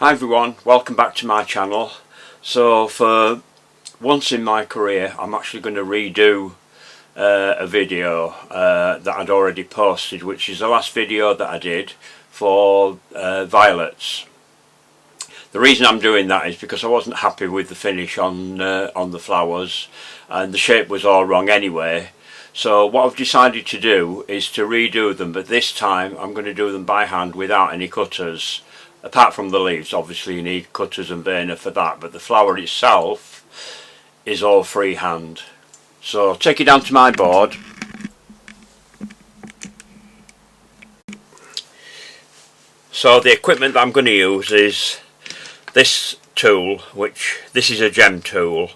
Hi everyone, welcome back to my channel. So for once in my career I'm actually going to redo a video that I'd already posted, which is the last video that I did for violets. The reason I'm doing that is because I wasn't happy with the finish on the flowers, and the shape was all wrong anyway. So what I've decided to do is to redo them, but this time I'm going to do them by hand without any cutters. Apart from the leaves, obviously you need cutters and burner for that, but the flower itself is all freehand. So I'll take you down to my board. So the equipment that I'm going to use is this tool, this is a gem tool,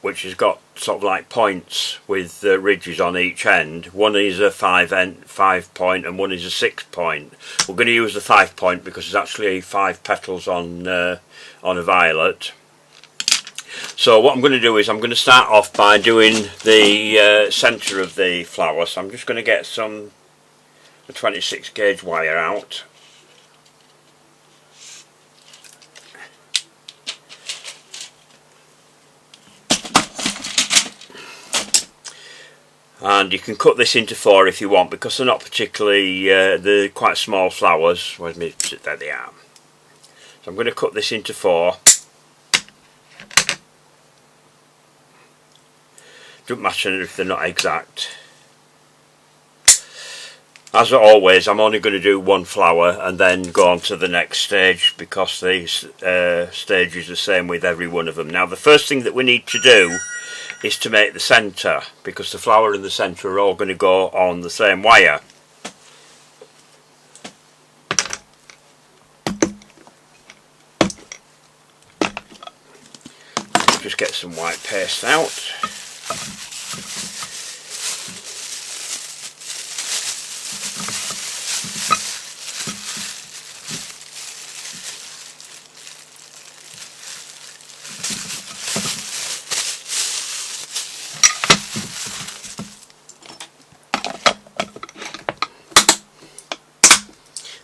which has got sort of like points with ridges on each end. One is a 5 point and one is a 6 point. We're going to use the 5 point because there's actually 5 petals on a violet. So what I'm going to do is I'm going to start off by doing the centre of the flower. So I'm just going to get some 26 gauge wire out. And you can cut this into 4 if you want, because they're not particularly, they're quite small flowers. Where's me? There they are. So I'm going to cut this into 4. Doesn't matter if they're not exact. As always, I'm only going to do one flower and then go on to the next stage, because the stage is the same with every one of them. Now the first thing that we need to do is to make the centre, because the flower and the centre are all going to go on the same wire. Just get some white paste out.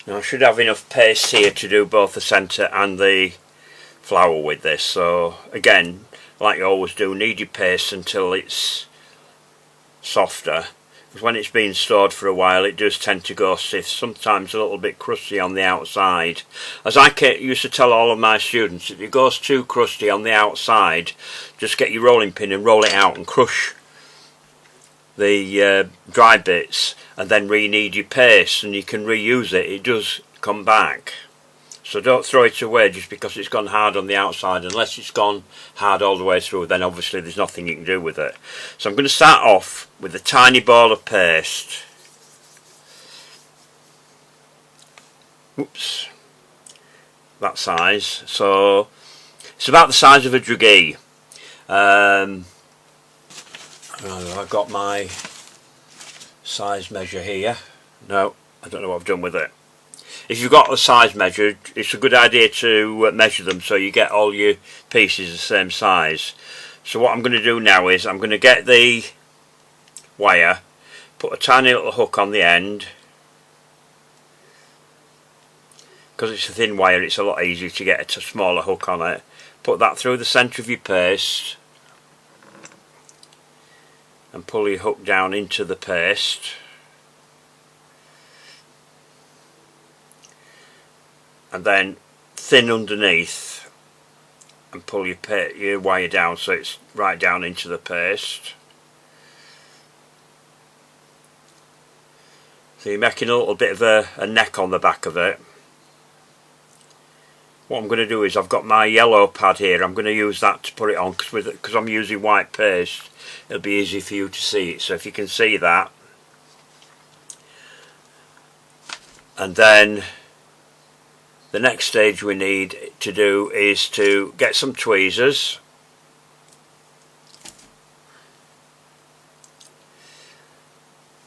Now I should have enough paste here to do both the centre and the flower with this. So again, like you always do, knead your paste until it's softer, because when it's been stored for a while it does tend to go stiff, sometimes a little bit crusty on the outside. As I used to tell all of my students, if it goes too crusty on the outside, just get your rolling pin and roll it out and crush the dry bits, and then re-knead your paste and you can reuse it. It does come back. So don't throw it away just because it's gone hard on the outside. Unless it's gone hard all the way through, then obviously there's nothing you can do with it. So I'm going to start off with a tiny ball of paste. Oops, that size. So it's about the size of a druggie. I've got my size measure here. No, I don't know what I've done with it. If you've got a size measure, it's a good idea to measure them so you get all your pieces the same size. So what I'm going to do now is I'm going to get the wire, put a tiny little hook on the end. Because it's a thin wire, it's a lot easier to get a smaller hook on it. Put that through the centre of your paste and pull your hook down into the paste. And then thin underneath and pull your wire down so it's right down into the paste. So you're making a little bit of a neck on the back of it. What I'm going to do is I've got my yellow pad here. I'm going to use that to put it on, because I'm using white paste. It'll be easy for you to see it. So if you can see that. And then the next stage we need to do is to get some tweezers.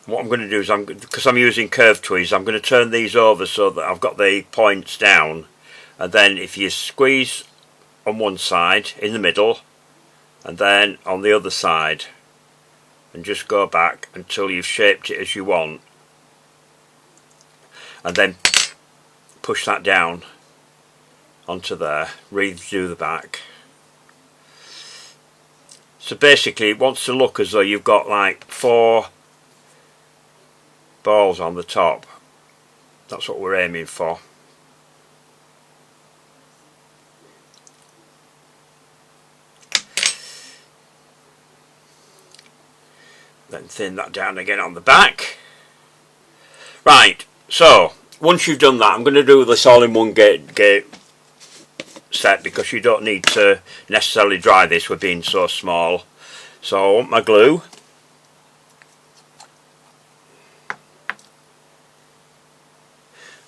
What I'm going to do is, because I'm using curved tweezers, I'm going to turn these over so that I've got the points down. And then if you squeeze on one side in the middle and then on the other side, and just go back until you've shaped it as you want, and then push that down onto there, redo the back. So basically it wants to look as though you've got like 4 balls on the top. That's what we're aiming for. Then thin that down again on the back. Right, so once you've done that, I'm going to do this all in one gate set, because you don't need to necessarily dry this with being so small. So I want my glue.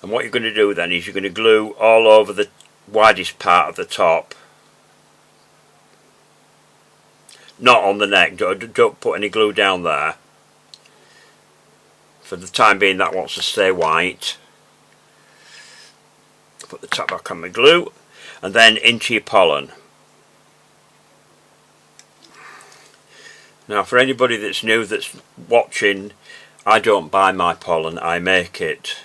And what you're going to do then is you're going to glue all over the widest part of the top. Not on the neck, don't put any glue down there. For the time being that wants to stay white. Put the top back on the glue and then into your pollen. Now for anybody that's new that's watching, I don't buy my pollen, I make it.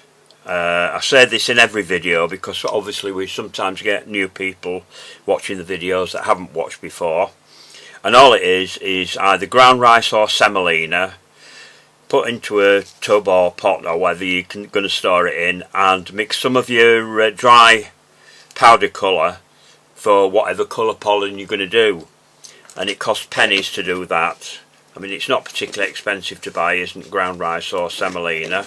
I say this in every video because obviously we sometimes get new people watching the videos that haven't watched before. And all it is either ground rice or semolina put into a tub or pot or whether you're going to store it in, and mix some of your dry powder colour for whatever colour pollen you're going to do. And it costs pennies to do that. I mean, it's not particularly expensive to buy, isn't ground rice or semolina,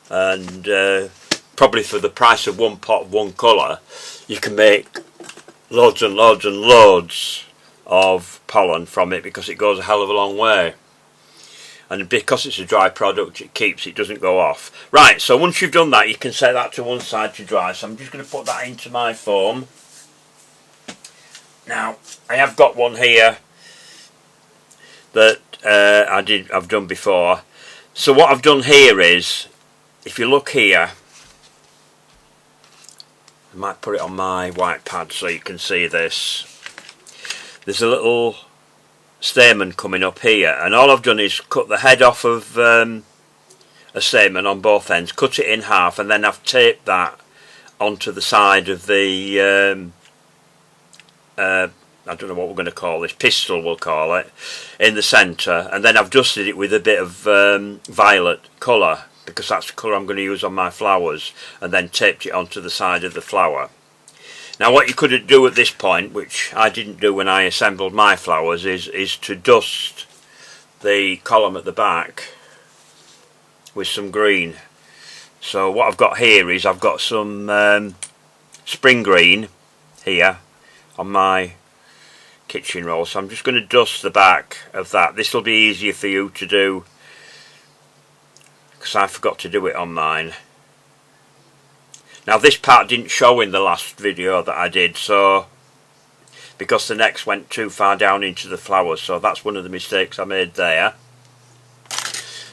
and probably for the price of one pot of one colour you can make loads and loads and loads of pollen from it, because it goes a hell of a long way. And because it's a dry product, it doesn't go off. Right, so once you've done that, you can set that to one side to dry. So I'm just going to put that into my foam. Now I have got one here that I've done before. So what I've done here is, if you look here, I might put it on my white pad so you can see this. There's a little stamen coming up here, and all I've done is cut the head off of a stamen on both ends, cut it in half, and then I've taped that onto the side of the I don't know what we're going to call this, pistil we'll call it, in the centre, and then I've dusted it with a bit of violet colour, because that's the colour I'm going to use on my flowers, and then taped it onto the side of the flower. Now what you could do at this point, which I didn't do when I assembled my flowers, is to dust the column at the back with some green. So what I've got here is I've got some spring green here on my kitchen roll, so I'm just going to dust the back of that. This will be easier for you to do because I forgot to do it on mine. Now this part didn't show in the last video that I did, so because the necks went too far down into the flowers, so that's one of the mistakes I made there.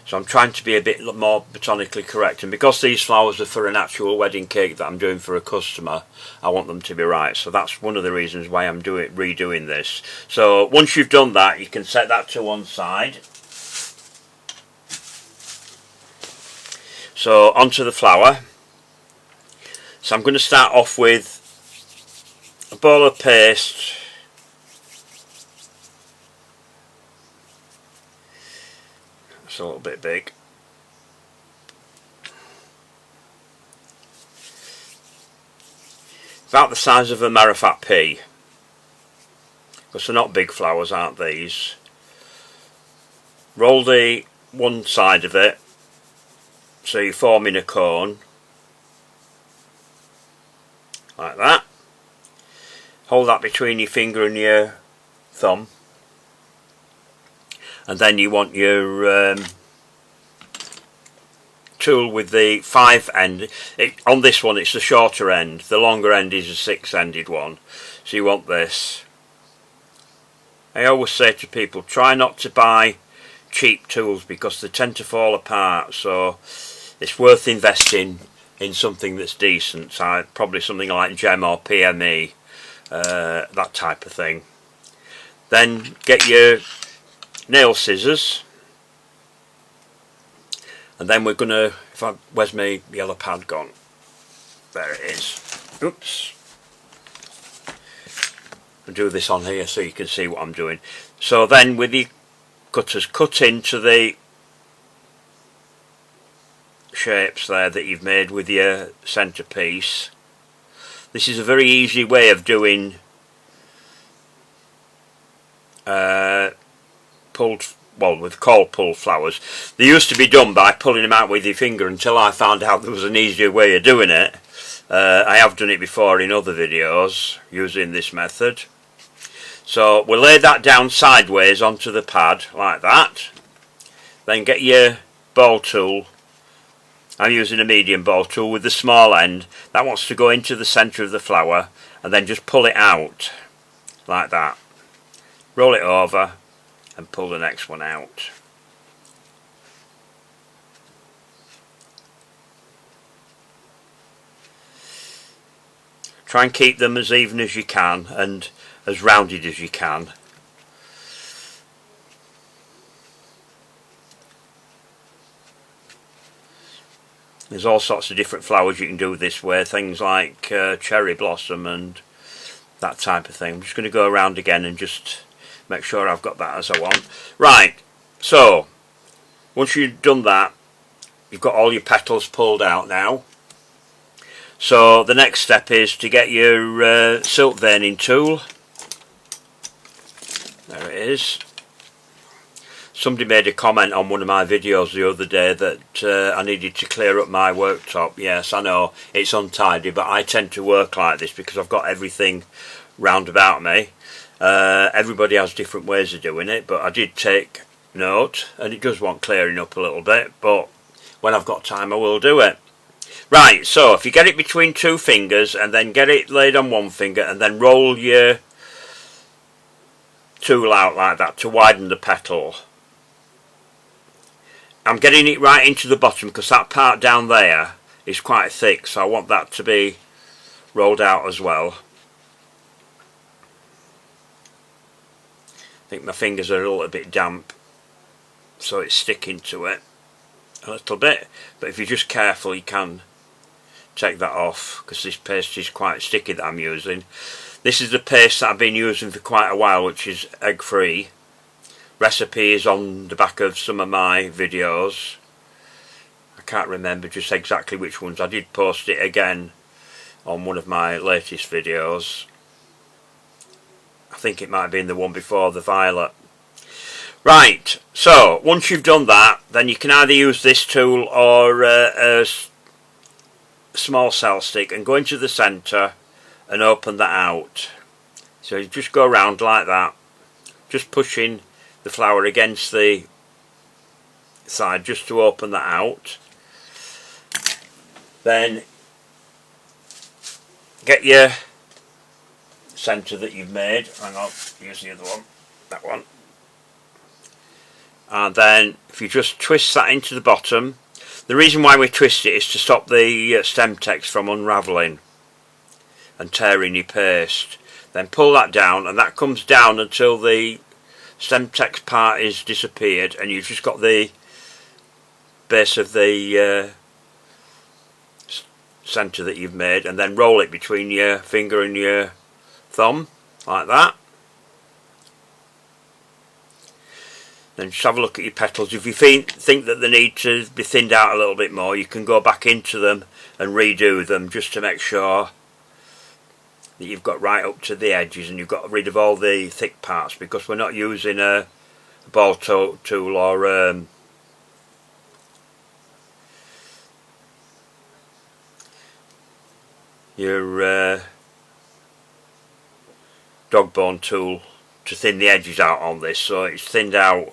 So I'm trying to be a bit more botanically correct, and because these flowers are for an actual wedding cake that I'm doing for a customer, I want them to be right. So that's one of the reasons why I'm redoing this. So once you've done that, you can set that to one side. So onto the flower. So I'm going to start off with a ball of paste. It's a little bit big. About the size of a marifat pea, because they're not big flowers, aren't these? Roll the one side of it so you're forming a cone like that. Hold that between your finger and your thumb, and then you want your tool with the 5 end. On this one it's the shorter end, the longer end is a 6-ended one, so you want this. I always say to people, try not to buy cheap tools because they tend to fall apart, so it's worth investing in something that's decent. So probably something like Gem or PME, that type of thing. Then get your nail scissors, and then we're gonna, where's my yellow pad gone? There it is. Oops. I'll do this on here so you can see what I'm doing. So then with the cutters, cut into the shapes there that you've made with your centerpiece. This is a very easy way of doing with cold pulled flowers. They used to be done by pulling them out with your finger until I found out there was an easier way of doing it. I have done it before in other videos using this method. So we'll lay that down sideways onto the pad like that. Then get your ball tool. I'm using a medium ball tool with the small end. That wants to go into the centre of the flower, and then just pull it out like that. Roll it over and pull the next one out. Try and keep them as even as you can and as rounded as you can. There's all sorts of different flowers you can do this way, things like cherry blossom and that type of thing. I'm just going to go around again and just make sure I've got that as I want. Right, so once you've done that, you've got all your petals pulled out now. So the next step is to get your silk veining tool. There it is. Somebody made a comment on one of my videos the other day that I needed to clear up my worktop. Yes, I know, it's untidy, but I tend to work like this because I've got everything round about me. Everybody has different ways of doing it, but I did take note, and it does want clearing up a little bit, but when I've got time I will do it. Right, so if you get it between two fingers and then get it laid on one finger and then roll your tool out like that to widen the petal. I'm getting it right into the bottom because that part down there is quite thick, so I want that to be rolled out as well. I think my fingers are a little bit damp, so it's sticking to it a little bit, but if you're just careful you can take that off because this paste is quite sticky that I'm using. This is the paste that I've been using for quite a while, which is egg free. Recipe is on the back of some of my videos. I can't remember just exactly which ones. I did post it again on one of my latest videos. I think it might have been the one before the violet. Right, so once you've done that, then you can either use this tool or a small cell stick and go into the centre and open that out. So you just go around like that, just pushing the flower against the side just to open that out. Then get your centre that you've made. Hang on, use the other one, that one. And then if you just twist that into the bottom, the reason why we twist it is to stop the stem text from unravelling and tearing your paste. Then pull that down, and that comes down until the stem text part is disappeared and you've just got the base of the centre that you've made, and then roll it between your finger and your thumb like that. Then just have a look at your petals. If you think that they need to be thinned out a little bit more, you can go back into them and redo them just to make sure that you've got right up to the edges and you've got rid of all the thick parts, because we're not using a ball tool or your dog bone tool to thin the edges out on this, so it's thinned out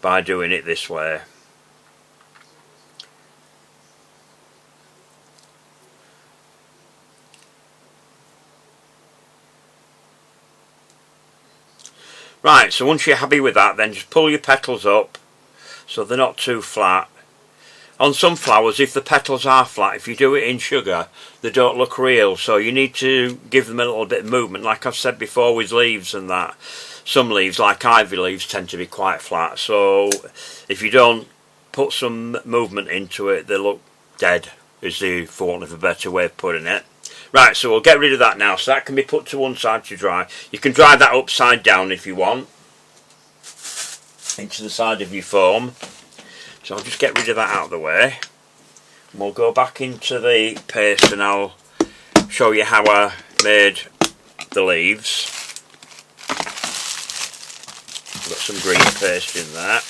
by doing it this way. Right, so once you're happy with that, then just pull your petals up so they're not too flat. On some flowers, if the petals are flat, if you do it in sugar, they don't look real, so you need to give them a little bit of movement, like I've said before with leaves and that. Some leaves, like ivy leaves, tend to be quite flat, so if you don't put some movement into it, they look dead, is the, for want of a better way of putting it. Right, so we'll get rid of that now. So that can be put to one side to dry. You can dry that upside down if you want, into the side of your foam. So I'll just get rid of that out of the way. And we'll go back into the paste and I'll show you how I made the leaves. Got some green paste in there.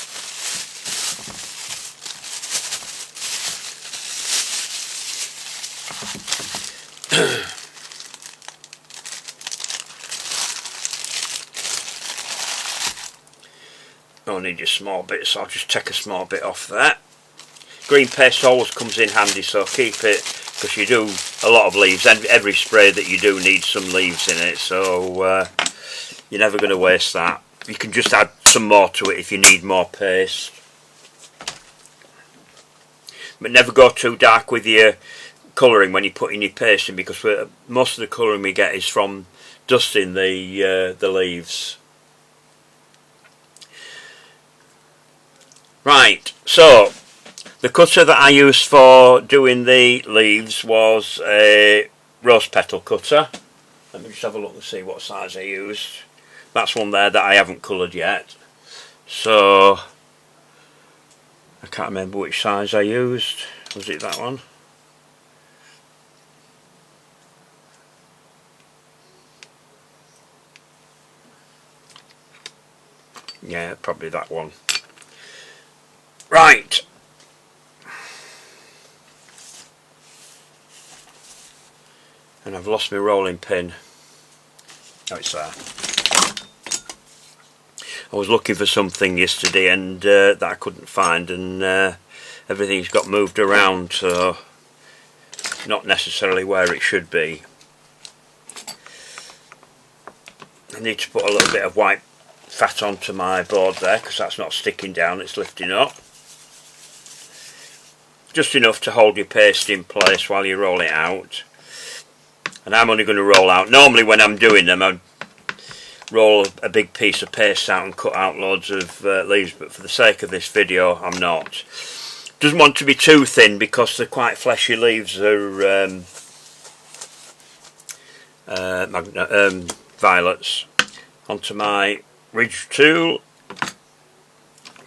Only just small bits, so I'll just take a small bit off there. Green paste always comes in handy, so keep it, because you do a lot of leaves. Every spray that you do needs some leaves in it, so you're never going to waste that. You can just add some more to it if you need more paste. But never go too dark with your colouring when you're putting your paste in, because most of the colouring we get is from dusting the leaves. Right, so the cutter that I used for doing the leaves was a rose petal cutter. Let me just have a look and see what size I used. That's one there that I haven't coloured yet. So I can't remember which size I used. Was it that one? Yeah, probably that one. Right. And I've lost my rolling pin. Oh, it's there. I was looking for something yesterday and that I couldn't find, and everything's got moved around, so not necessarily where it should be. I need to put a little bit of white fat onto my board there, because that's not sticking down, it's lifting up. Just enough to hold your paste in place while you roll it out. And I'm only going to roll out, normally when I'm doing them I roll a big piece of paste out and cut out loads of leaves, but for the sake of this video I'm not. Doesn't want to be too thin because they're quite fleshy leaves, are violets. Onto my ridge tool,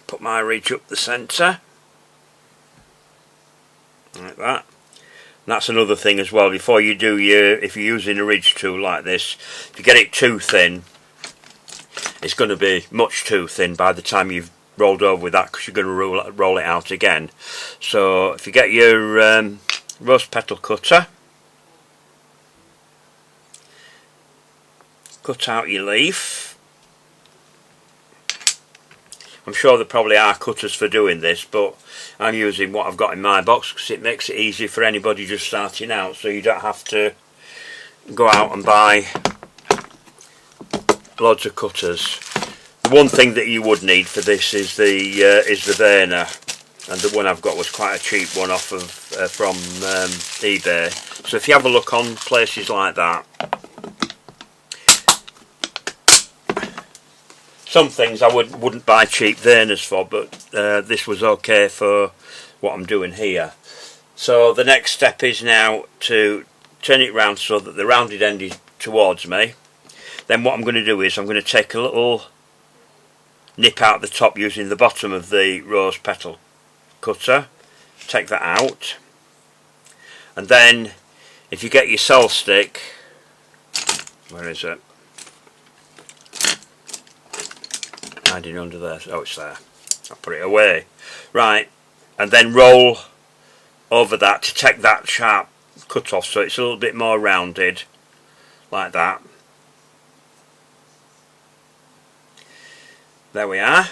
put my ridge up the centre like that. And that's another thing as well, before you do if you're using a ridge tool like this, if you get it too thin, it's going to be much too thin by the time you've rolled over with that, because you're going to roll it out again. So if you get your rose petal cutter, cut out your leaf. I'm sure there probably are cutters for doing this, but I'm using what I've got in my box because it makes it easy for anybody just starting out, so you don't have to go out and buy loads of cutters. The one thing that you would need for this is the burner, and the one I've got was quite a cheap one off of from eBay. So if you have a look on places like that, some things I wouldn't buy cheap burners for, but this was okay for what I'm doing here. So the next step is now to turn it round so that the rounded end is towards me. Then what I'm going to do is I'm going to take a little nip out the top using the bottom of the rose petal cutter. Take that out, and then if you get your cell stick, where is it? Hiding under there. Oh, it's there. I'll put it away. Right, and then roll over that to take that sharp cut off so it's a little bit more rounded, like that. There we are.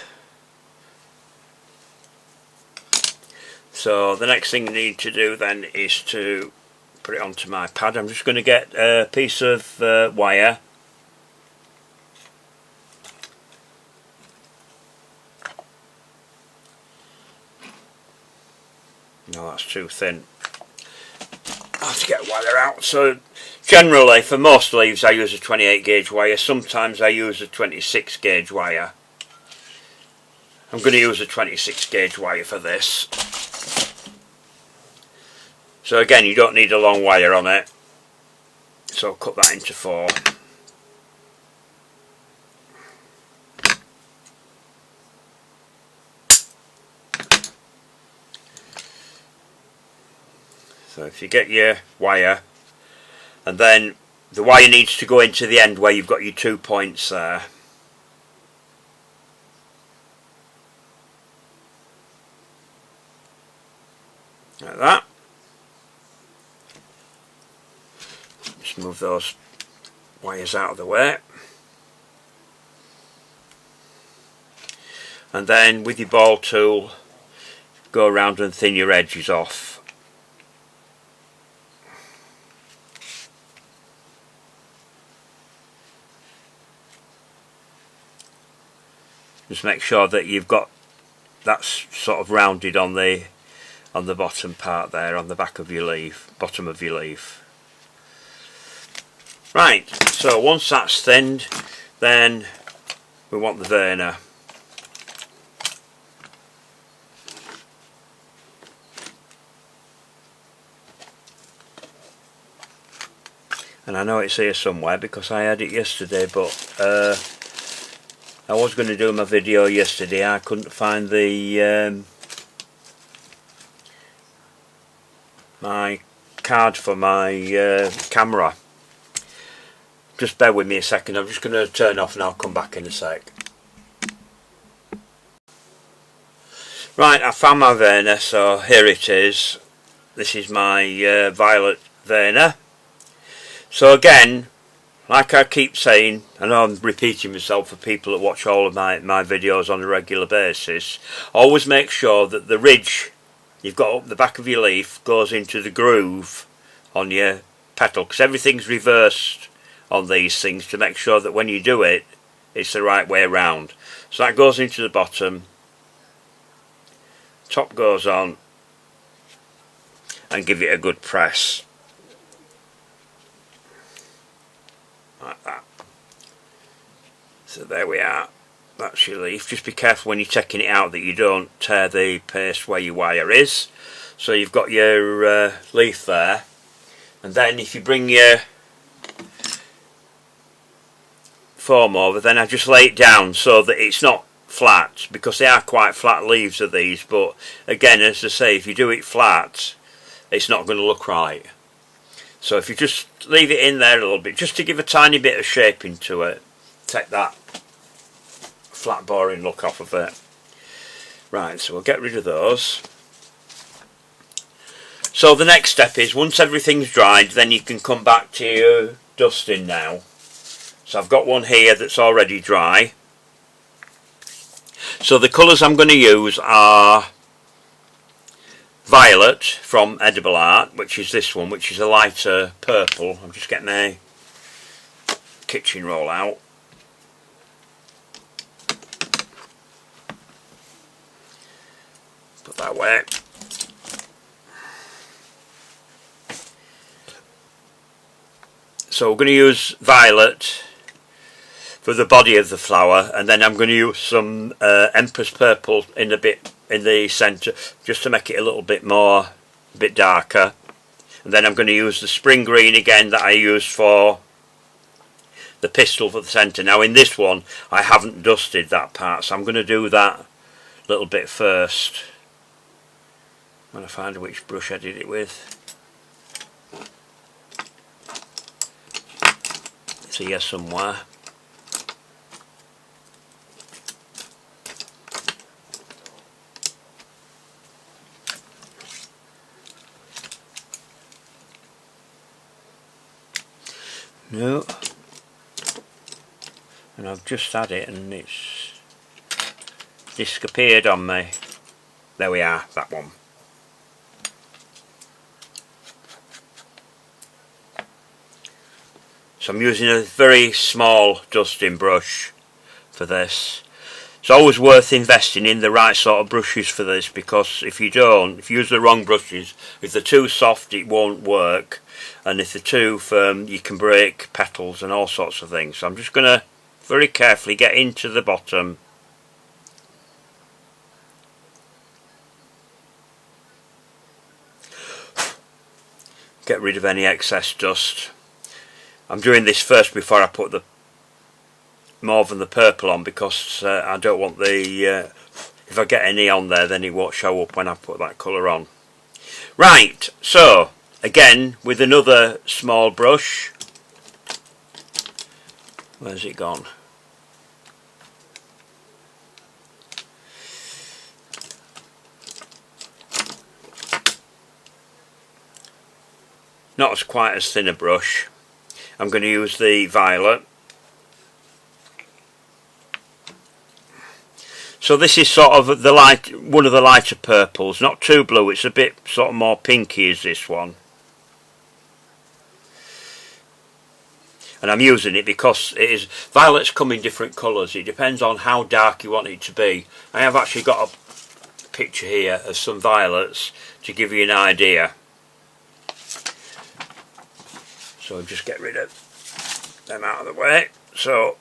So the next thing you need to do then is to put it onto my pad. I'm just going to get a piece of wire. No, that's too thin. I have to get wire out. So generally for most leaves I use a 28 gauge wire. Sometimes I use a 26 gauge wire. I'm going to use a 26 gauge wire for this. So again, you don't need a long wire on it. So I'll cut that into 4. So if you get your wire, and then the wire needs to go into the end where you've got your 2 points there. Like that. Just move those wires out of the way. And then with your ball tool, go around and thin your edges off. Just make sure that you've got that sort of rounded on the bottom part there, on the back of your leaf, bottom of your leaf. Right, so once that's thinned, then we want the verner. And I know it's here somewhere because I had it yesterday, but I was going to do my video yesterday. I couldn't find the my card for my camera. Just bear with me a second. I'm just going to turn off and I'll come back in a sec. Right, I found my verner, so here it is. This is my violet verner. So again, like I keep saying, I know I'm repeating myself for people that watch all of my videos on a regular basis, always make sure that the ridge you've got up the back of your leaf goes into the groove on your petal, because everything's reversed on these things to make sure that when you do it, it's the right way around. So that goes into the bottom, top goes on, and give it a good press. Like that. So there we are, that's your leaf. Just be careful when you're taking it out that you don't tear the paste where your wire is. So you've got your leaf there, and then if you bring your foam over, then I just lay it down so that it's not flat, because they are quite flat leaves of these, but again, as I say, if you do it flat, it's not going to look right. So if you just leave it in there a little bit, just to give a tiny bit of shape into it, take that flat boring look off of it. Right, so we'll get rid of those. So the next step is, once everything's dried, then you can come back to your dusting now. So I've got one here that's already dry. So the colours I'm going to use are violet from Edible Art, which is this one, which is a lighter purple. I'm just getting my kitchen roll out. Put that away. So we're going to use violet for the body of the flower, and then I'm going to use some Empress Purple in the centre, just to make it a little bit more, a bit darker. And then I'm going to use the Spring Green again that I used for the pistil for the centre. Now in this one I haven't dusted that part, so I'm going to do that little bit first. I'm going to find which brush I did it with. It's here somewhere. No, and I've just had it and it's disappeared on me. There we are, that one. So I'm using a very small dusting brush for this. It's always worth investing in the right sort of brushes for this, because if you use the wrong brushes, if they're too soft it won't work, and if they're too firm you can break petals and all sorts of things. So I'm just going to very carefully get into the bottom. Get rid of any excess dust. I'm doing this first before I put the mauve and the purple on, because I don't want the if I get any on there then it won't show up when I put that colour on. Right, so again with another small brush. Where's it gone? Not as quite as thin a brush. I'm going to use the violet. So this is sort of the one of the lighter purples, not too blue, it's a bit sort of more pinky as this one. And I'm using it because violets come in different colours. It depends on how dark you want it to be. I have actually got a picture here of some violets to give you an idea. So just get rid of them out of the way. So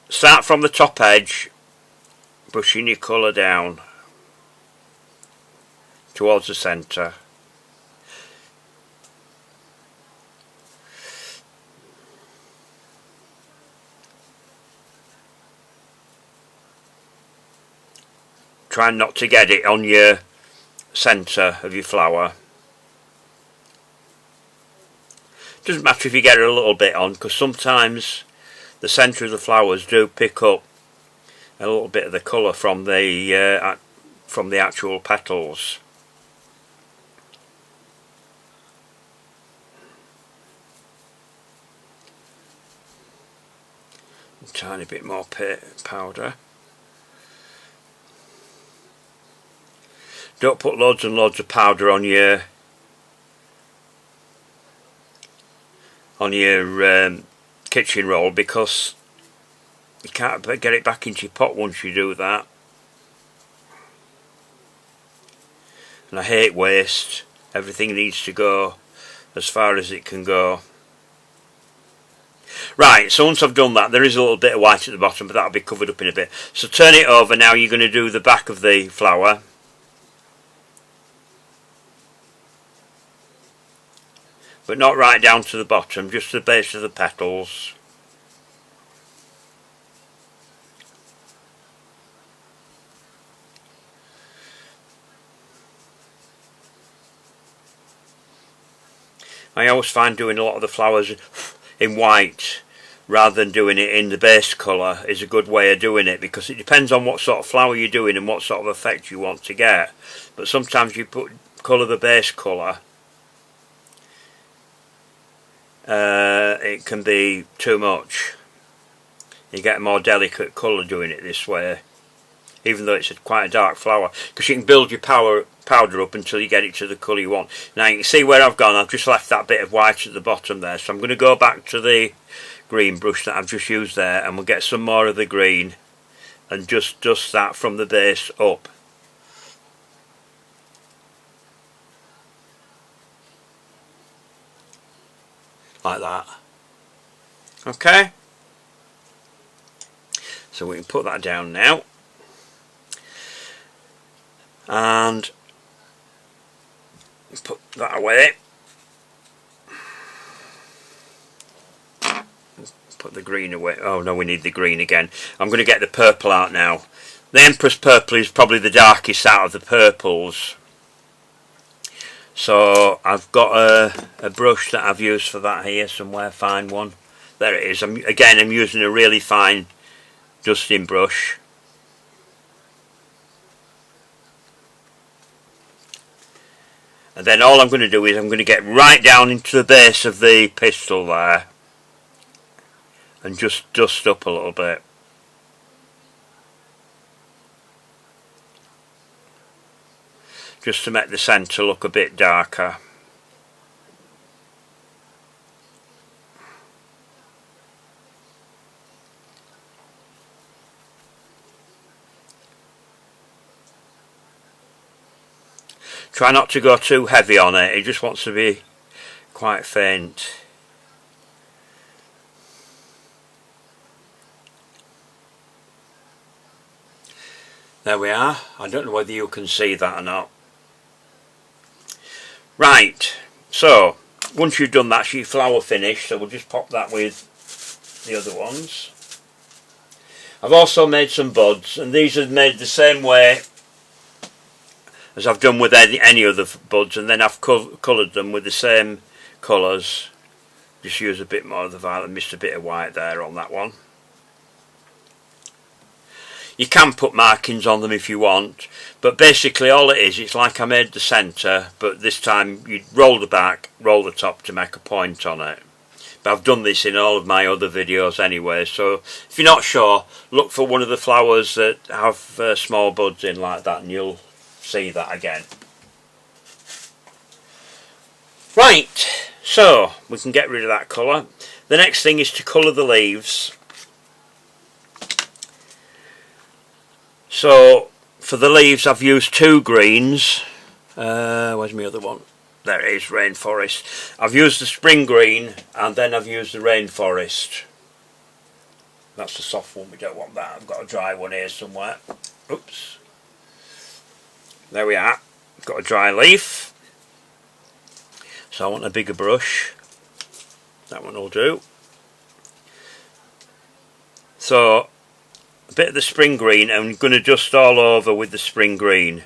start from the top edge, brushing your colour down towards the centre. Try not to get it on your centre of your flower. Doesn't matter if you get it a little bit on, because sometimes the centre of the flowers do pick up a little bit of the colour from the actual petals. A tiny bit more powder. Don't put loads and loads of powder on your kitchen roll, because you can't get it back into your pot once you do that. And I hate waste. Everything needs to go as far as it can go. Right, so once I've done that, there is a little bit of white at the bottom, but that'll be covered up in a bit. So turn it over. Now you're going to do the back of the flower. But not right down to the bottom, just the base of the petals. I always find doing a lot of the flowers in white rather than doing it in the base colour is a good way of doing it, because it depends on what sort of flower you're doing and what sort of effect you want to get. But sometimes you colour the base colour, it can be too much. You get a more delicate colour doing it this way, even though it's quite a dark flower, because you can build your powder up until you get it to the colour you want. Now you can see where I've gone. I've just left that bit of white at the bottom there, so I'm going to go back to the green brush that I've just used there, and we'll get some more of the green and just dust that from the base up. Like that. Okay, so we can put that down now, and put that away. Put the green away. Oh no, we need the green again. I'm going to get the purple out now. The Empress Purple is probably the darkest out of the purples. So I've got a brush that I've used for that here somewhere, fine one. There it is. I'm using a really fine dusting brush. And then all I'm going to do is I'm going to get right down into the base of the pistil there and just dust up a little bit. Just to make the centre look a bit darker. Try not to go too heavy on it, it just wants to be quite faint. There we are. I don't know whether you can see that or not. Right, so once you've done that, your flower finish, so we'll just pop that with the other ones. I've also made some buds, and these are made the same way as I've done with any other buds, and then I've coloured them with the same colours. Just use a bit more of the violet, missed a bit of white there on that one. You can put markings on them if you want, but basically all it is, it's like I made the centre, but this time you roll the back, roll the top to make a point on it. But I've done this in all of my other videos anyway, so if you're not sure, look for one of the flowers that have small buds in like that, and you'll see that again. Right, so we can get rid of that colour. The next thing is to colour the leaves. So for the leaves I've used 2 greens. Where's my other one? There it is, Rainforest. I've used the spring green and then I've used the Rainforest. That's the soft one, we don't want that. I've got a dry one here somewhere. Oops. There we are. I've got a dry leaf. So I want a bigger brush. That one will do. So a bit of the spring green, and I'm going to dust all over with the spring green.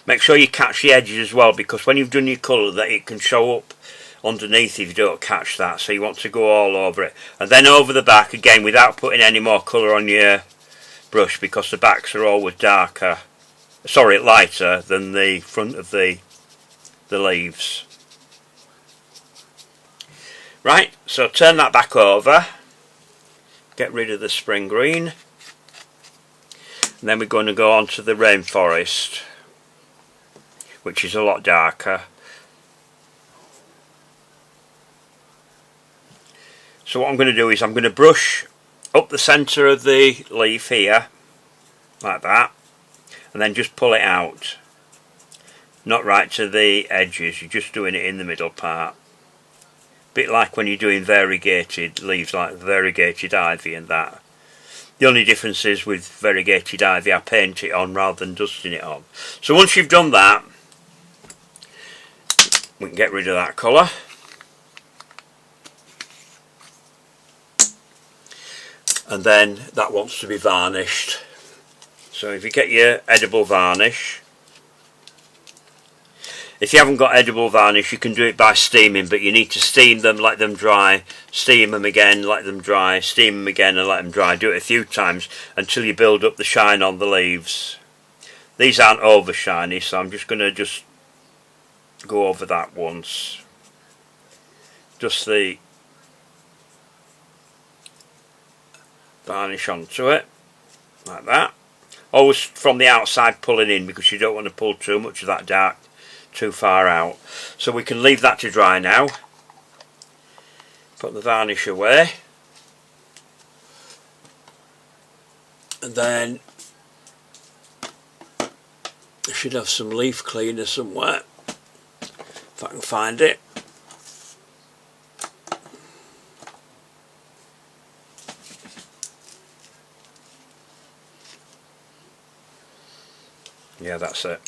Make sure you catch the edges as well, because when you've done your colour, that it can show up underneath if you don't catch that, so you want to go all over it. And then over the back again, without putting any more colour on your brush, because the backs are always darker, sorry, lighter than the front of the leaves. Right, so turn that back over, get rid of the spring green, and then we're going to go on to the Rainforest, which is a lot darker. So what I'm going to do is I'm going to brush up the centre of the leaf here, like that, and then just pull it out. Not right to the edges, you're just doing it in the middle part. Bit like when you're doing variegated leaves, like variegated ivy and that. The only difference is with variegated ivy I paint it on rather than dusting it on. So once you've done that, we can get rid of that colour. And then that wants to be varnished. So if you get your edible varnish, if you haven't got edible varnish you can do it by steaming, but you need to steam them, let them dry, steam them again, let them dry, steam them again and let them dry. Do it a few times until you build up the shine on the leaves. These aren't over shiny, so I'm just going to go over that once. Just the varnish onto it, like that. Always from the outside pulling in, because you don't want to pull too much of that dark too far out. So we can leave that to dry now. Put the varnish away. And then I should have some leaf cleaner somewhere, if I can find it. Yeah, that's it.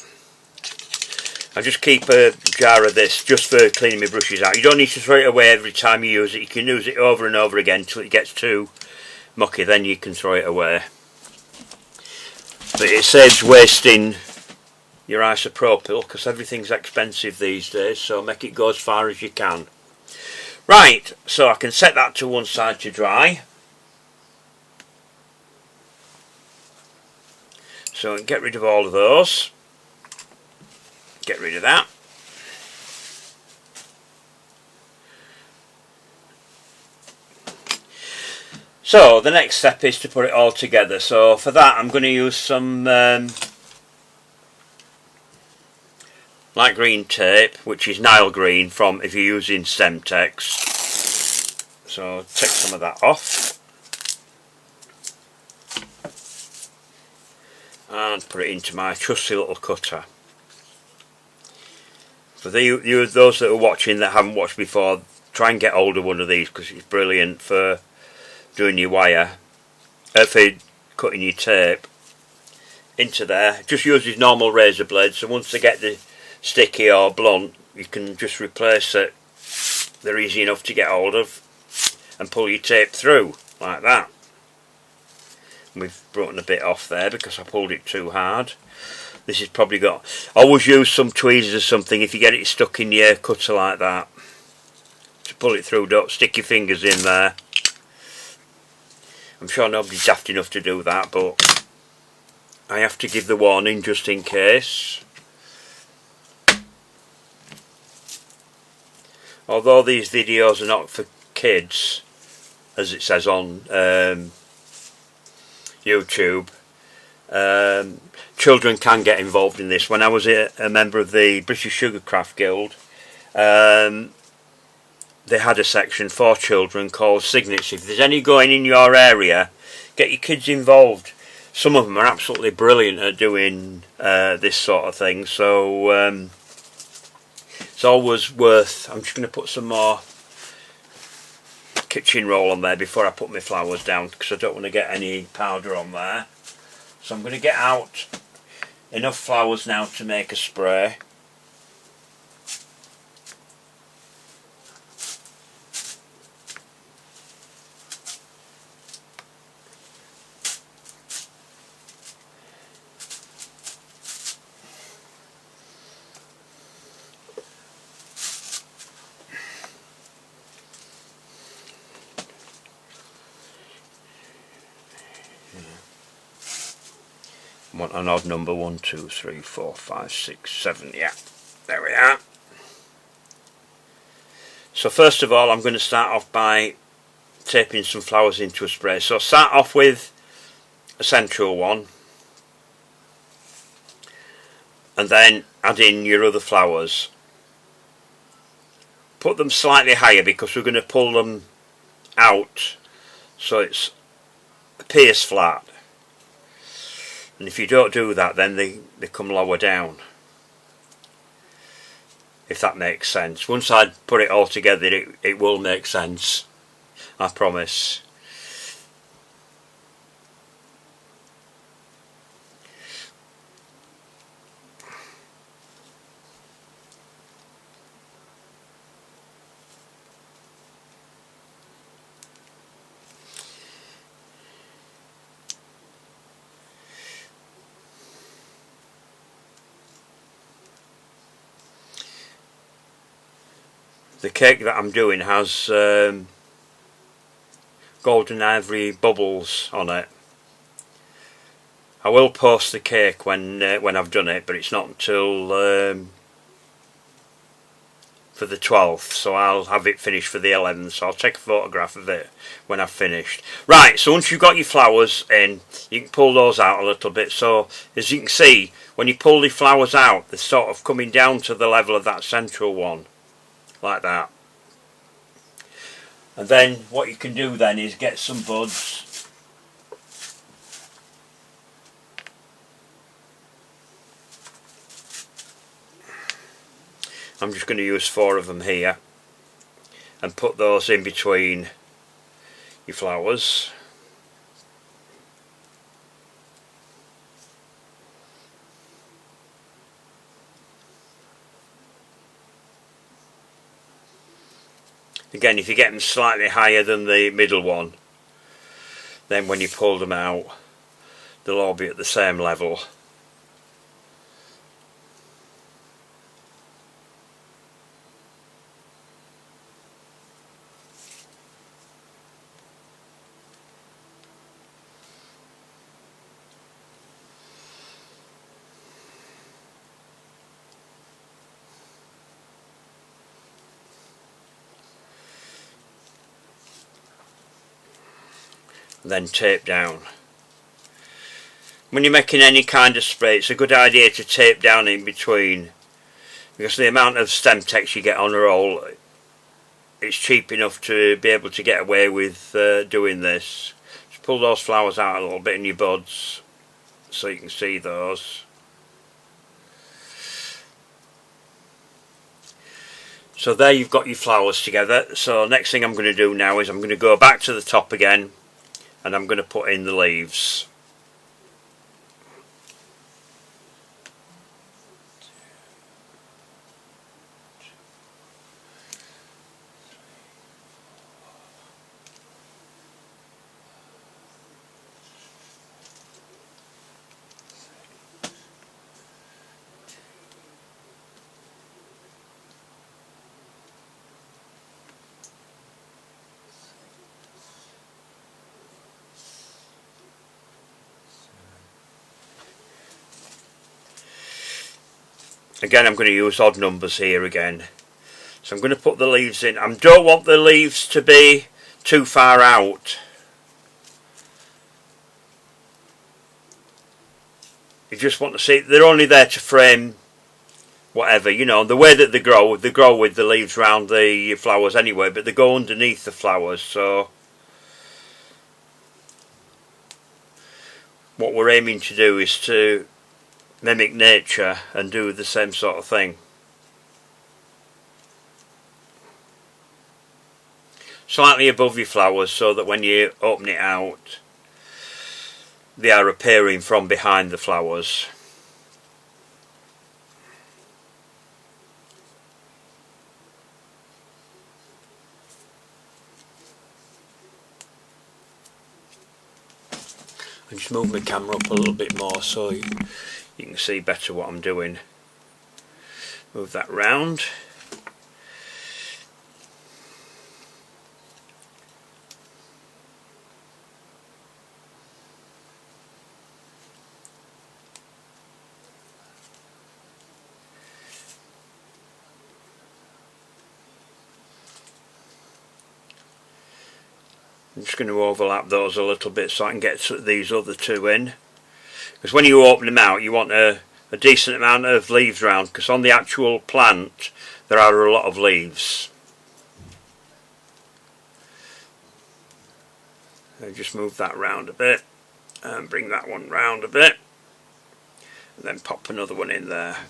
I just keep a jar of this just for cleaning my brushes out. You don't need to throw it away every time you use it. You can use it over and over again until it gets too mucky, then you can throw it away. But it saves wasting your isopropyl, because everything's expensive these days, so make it go as far as you can. Right, so I can set that to one side to dry. So get rid of all of those. Get rid of that. So the next step is to put it all together. So for that I'm going to use some light green tape, which is Nile green from, if you're using Semtex. So take some of that off. And put it into my trusty little cutter. For those that are watching that haven't watched before, try and get hold of one of these, because it's brilliant for doing your wire, for cutting your tape into there. Just use his normal razor blade, so once they get the sticky or blunt, you can just replace it. They're easy enough to get hold of, and pull your tape through like that. We've broken a bit off there because I pulled it too hard. This has probably got, always use some tweezers or something if you get it stuck in your cutter like that, to pull it through. Don't stick your fingers in there. I'm sure nobody's daft enough to do that, but I have to give the warning just in case. Although these videos are not for kids, as it says on YouTube, children can get involved in this. When I was a member of the British Sugarcraft Guild, they had a section for children called Signets. If there's any going in your area, get your kids involved. Some of them are absolutely brilliant at doing this sort of thing, so it's always worth. I'm just going to put some more kitchen roll on there before I put my flowers down, because I don't want to get any powder on there. So I'm going to get out enough flowers now to make a spray. I want an odd number, 1, 2, 3, 4, 5, 6, 7, yeah, there we are. So first of all I'm going to start off by taping some flowers into a spray. So start off with a central one, and then add in your other flowers. Put them slightly higher because we're going to pull them out so it's appears flat. And if you don't do that, then they come lower down, if that makes sense. Once I put it all together, it will make sense, I promise. The cake that I'm doing has golden ivory bubbles on it. I will post the cake when I've done it, but it's not until for the 12th, so I'll have it finished for the 11th, so I'll take a photograph of it when I've finished. Right, so once you've got your flowers in, you can pull those out a little bit. So as you can see, when you pull the flowers out, they're sort of coming down to the level of that central one, like that. And then what you can do then is get some buds. I'm just going to use 4 of them here and put those in between your flowers. Again, if you get them slightly higher than the middle one, then when you pull them out, they'll all be at the same level. Then tape down. When you're making any kind of spray, it's a good idea to tape down in between, because the amount of stem text you get on a roll, it's cheap enough to be able to get away with doing this. Just pull those flowers out a little bit in your buds so you can see those. So there you've got your flowers together. So next thing I'm going to do now is I'm going to go back to the top again and I'm going to put in the leaves. Again, I'm going to use odd numbers here again. So I'm going to put the leaves in. I don't want the leaves to be too far out. You just want to see, they're only there to frame whatever, you know, the way that they grow with the leaves round the flowers anyway, but they go underneath the flowers, so what we're aiming to do is to mimic nature and do the same sort of thing. Slightly above your flowers so that when you open it out they are appearing from behind the flowers. I just move my camera up a little bit more so you can see better what I'm doing. Move that round. I'm just going to overlap those a little bit so I can get these other two in, because when you open them out you want a decent amount of leaves round, because on the actual plant there are a lot of leaves. I just move that round a bit and bring that one round a bit and then pop another one in there. I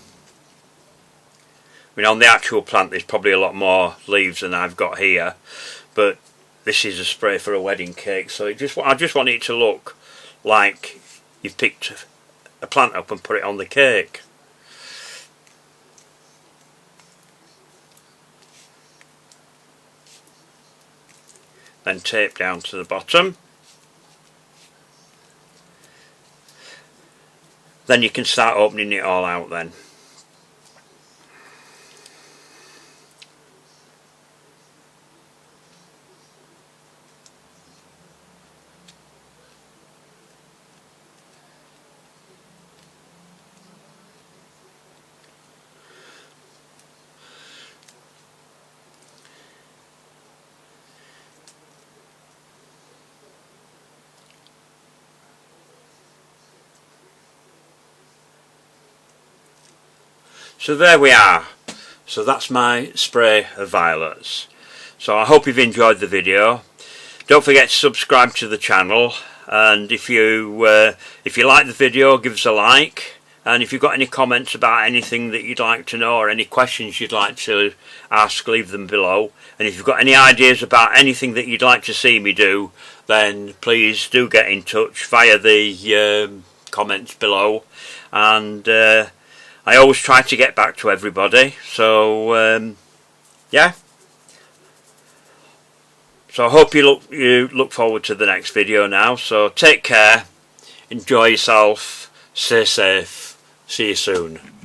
mean, on the actual plant there's probably a lot more leaves than I've got here, but this is a spray for a wedding cake, so I just want it to look like you've picked a plant up and put it on the cake. Then tape down to the bottom. Then you can start opening it all out then. So there we are. So that's my spray of violets. So I hope you've enjoyed the video. Don't forget to subscribe to the channel, and if you like the video, give us a like, and if you've got any comments about anything that you'd like to know or any questions you'd like to ask, leave them below. And if you've got any ideas about anything that you'd like to see me do, then please do get in touch via the comments below, and I always try to get back to everybody, so yeah. So I hope you look forward to the next video now. So take care, enjoy yourself, stay safe, see you soon.